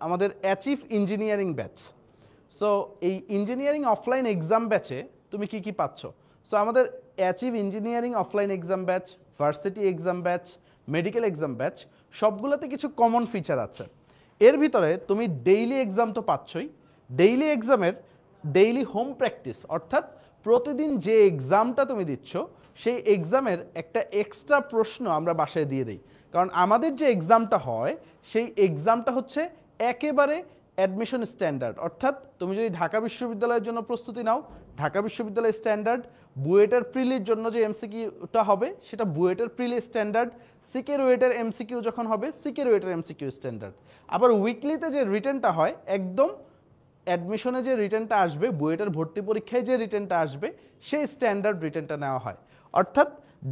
আমাদের achieve engineering batch. So এই engineering offline exam ব্যাচে তুমি কি কি পাচ্ছ? সো আমাদের achieve engineering offline exam batch, varsity exam batch, medical exam batch সবগুলোতে কিছু কমন ফিচার আছে। এর ভিতরে তুমি ডেইলি এক্সাম তো পাচ্ছই, ডেইলি এক্সামের ডেইলি হোম প্র্যাকটিস, অর্থাৎ প্রতিদিন যে এক্সামটা তুমি দিচ্ছ সেই এক্সামের একটা এক্সট্রা প্রশ্ন আমরা বাসায় দিয়ে দিই। কারণ আমাদের যে এক্সামটা হয় সেই এক্সামটা হচ্ছে একেবারে অ্যাডমিশন স্ট্যান্ডার্ড, অর্থাৎ তুমি যদি ঢাকা বিশ্ববিদ্যালয়ের জন্য প্রস্তুতি নাও ঢাকা বিশ্ববিদ্যালয় স্ট্যান্ডার্ড, বুয়েটের প্রিলির জন্য যে এমসিকিউটা হবে সেটা বুয়েটের প্রিলি স্ট্যান্ডার্ড, সিকে রুয়েটের এমসিকিউ যখন হবে সিকে রুয়েটের এমসিকিউ স্ট্যান্ডার্ড। আবার উইকলিতে যে রিটেনটা হয় একদম অ্যাডমিশনে যে রিটেনটা আসবে, বুয়েটের ভর্তি পরীক্ষায় যে রিটেনটা আসবে সেই স্ট্যান্ডার্ড রিটেনটা নেওয়া হয়। অর্থাৎ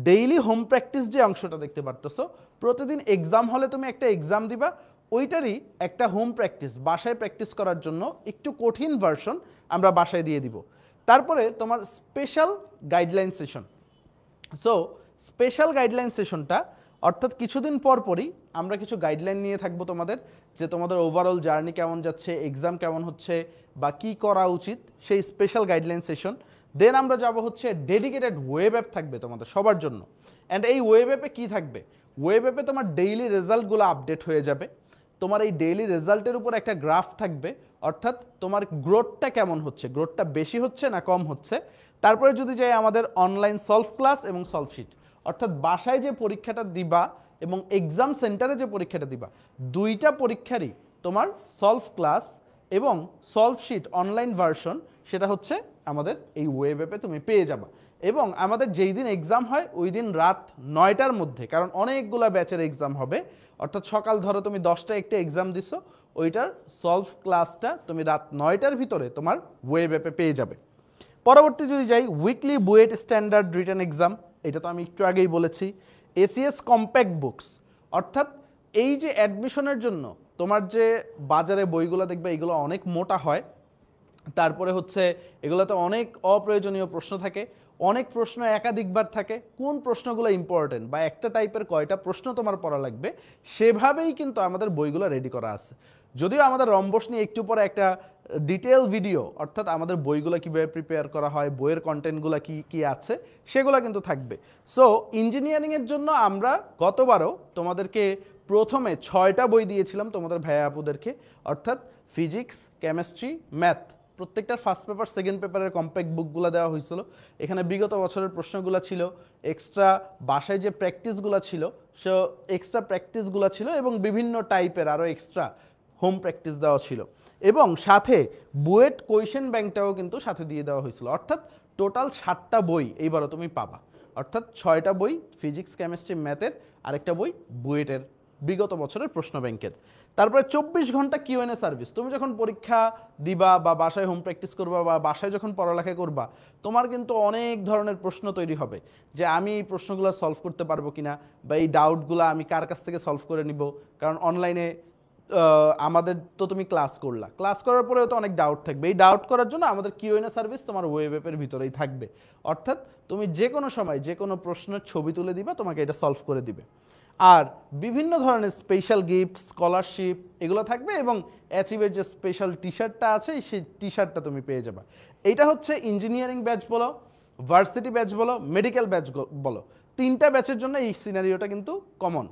ডেইলি হোম প্র্যাকটিস যে অংশটা দেখতে পারতেছো, প্রতিদিন এক্সাম হলে তুমি একটা এক্সাম দিবা, ওইটারই একটা হোম প্র্যাকটিস বাসায় প্র্যাকটিস করার জন্য একটু কঠিন ভার্সন আমরা বাসায় দিয়ে দিব। তারপরে তোমার special guideline session. So special guideline সেশনটা অর্থাৎ কিছুদিন পর পরই আমরা কিছু গাইডলাইন নিয়ে থাকবো তোমাদের, যে তোমাদের ওভারঅল জার্নি কেমন যাচ্ছে, এক্সাম কেমন হচ্ছে বা কি করা উচিত, সেই স্পেশাল গাইডলাইন সেশন। দেন আমরা যাব হচ্ছে ডেডিকেটেড ওয়েব অ্যাপ থাকবে তোমাদের সবার জন্য। অ্যান্ড এই ওয়েব অ্যাপে কী থাকবে? ওয়েব অ্যাপে তোমার ডেইলি রেজাল্টগুলো আপডেট হয়ে যাবে। তোমার এই ডেইলি রেজাল্টের উপর একটা গ্রাফ থাকবে, অর্থাৎ তোমার গ্রোথটা কেমন হচ্ছে, গ্রোথটা বেশি হচ্ছে না কম হচ্ছে। তারপরে যদি যাই আমাদের অনলাইন সলভ ক্লাস এবং সলভ শিট, অর্থাৎ বাসায় যে পরীক্ষাটা দিবা এবং এক্সাম সেন্টারে যে পরীক্ষাটা দিবা, দুইটা পরীক্ষারই তোমার সলভ ক্লাস এবং সলভ শিট অনলাইন ভার্সন সেটা হচ্ছে আমাদের এই ওয়েব অ্যাপে তুমি পেয়ে যাবা। এবং আমাদের যেই দিন এক্সাম হয় ওই দিন রাত 9টার মধ্যে, কারণ অনেকগুলো ব্যাচের এক্সাম হবে, অর্থাৎ সকাল ধরো তুমি 10টায় একটা এক্সাম দিছো, ওইটার সলভ ক্লাসটা তুমি রাত 9টার ভিতরে তোমার ওয়েব অ্যাপে পেয়ে যাবে। পরবর্তী যদি যাই, weekly BUET standard written exam, এটা তো আমি একটু আগেই বলেছি। এসিএস কম্প্যাক্ট বুকস, অর্থাৎ এই যে অ্যাডমিশনের জন্য তোমার যে বাজারে বইগুলো দেখবে এগুলো অনেক মোটা হয়, তারপরে হচ্ছে এগুলোতে অনেক অপ্রয়োজনীয় প্রশ্ন থাকে, অনেক প্রশ্ন একাধিকবার থাকে, কোন প্রশ্নগুলো ইম্পর্টেন্ট বা একটা টাইপের কয়টা প্রশ্ন তোমার পড়া লাগবে সেভাবেই কিন্তু আমাদের বইগুলো রেডি করা আছে। যদিও আমাদের রম্বস নিয়ে একটু পরে একটা ডিটেল ভিডিও, অর্থাৎ আমাদের বইগুলো কীভাবে প্রিপেয়ার করা হয়, বইয়ের কন্টেন্টগুলো কি কি আছে সেগুলো কিন্তু থাকবে। সো ইঞ্জিনিয়ারিংয়ের জন্য আমরা গতবারও তোমাদেরকে প্রথমে 6টা বই দিয়েছিলাম তোমাদের ভাইয়া আপুদেরকে, অর্থাৎ ফিজিক্স, কেমিস্ট্রি, ম্যাথ, প্রত্যেকটার ফার্স্ট পেপার সেকেন্ড পেপারের কম্প্যাক্ট বুকগুলো দেওয়া হয়েছিল। এখানে বিগত বছরের প্রশ্নগুলো ছিল, এক্সট্রা বাসায় যে প্র্যাকটিসগুলো ছিল সে এক্সট্রা প্র্যাকটিসগুলো ছিল এবং বিভিন্ন টাইপের আরও এক্সট্রা হোম প্র্যাকটিস দেওয়া ছিল, এবং সাথে বুয়েট কোয়েশ্চেন ব্যাংকটাও কিন্তু সাথে দিয়ে দেওয়া হয়েছিল। অর্থাৎ টোটাল 7টা বই এইবারও তুমি পাবা, অর্থাৎ 6টা বই ফিজিক্স, কেমিস্ট্রি, ম্যাথের, আরেকটা বই বুয়েটের বিগত বছরের প্রশ্ন ব্যাংকের। তারপরে 24 ঘন্টা কিউএনএ সার্ভিস। তুমি যখন পরীক্ষা দিবা বা বাসায় হোম প্র্যাকটিস করবা বা বাসায় যখন পড়ালেখা করবা, তোমার কিন্তু অনেক ধরনের প্রশ্ন তৈরি হবে যে আমি এই প্রশ্নগুলো সলভ করতে পারবো কিনা, বা এই ডাউটগুলো আমি কার কাছ থেকে সলভ করে নিব। কারণ অনলাইনে আমাদের তো তুমি ক্লাস করলা, ক্লাস করার পরেও তো অনেক ডাউট থাকবে, এই ডাউট করার জন্য আমাদের কিউএনএ সার্ভিস তোমার ওয়েব অ্যাপের ভিতরেই থাকবে। অর্থাৎ তুমি যে কোনো সময় যে কোনো প্রশ্নের ছবি তুলে দিবা, তোমাকে এটা সলভ করে দিবে। আর বিভিন্ন ধরনের স্পেশাল গিফট, স্কলারশিপ এগুলো থাকবে, এবং অ্যাচিভের যে স্পেশাল টি শার্টটা আছে সেই টি শার্টটা তুমি পেয়ে যাবে। এইটা হচ্ছে ইঞ্জিনিয়ারিং ব্যাচ বলো, ভার্সিটি ব্যাচ বলো, মেডিকেল ব্যাচ বলো, 3টা ব্যাচের জন্য এই সিনারিওটা কিন্তু কমন।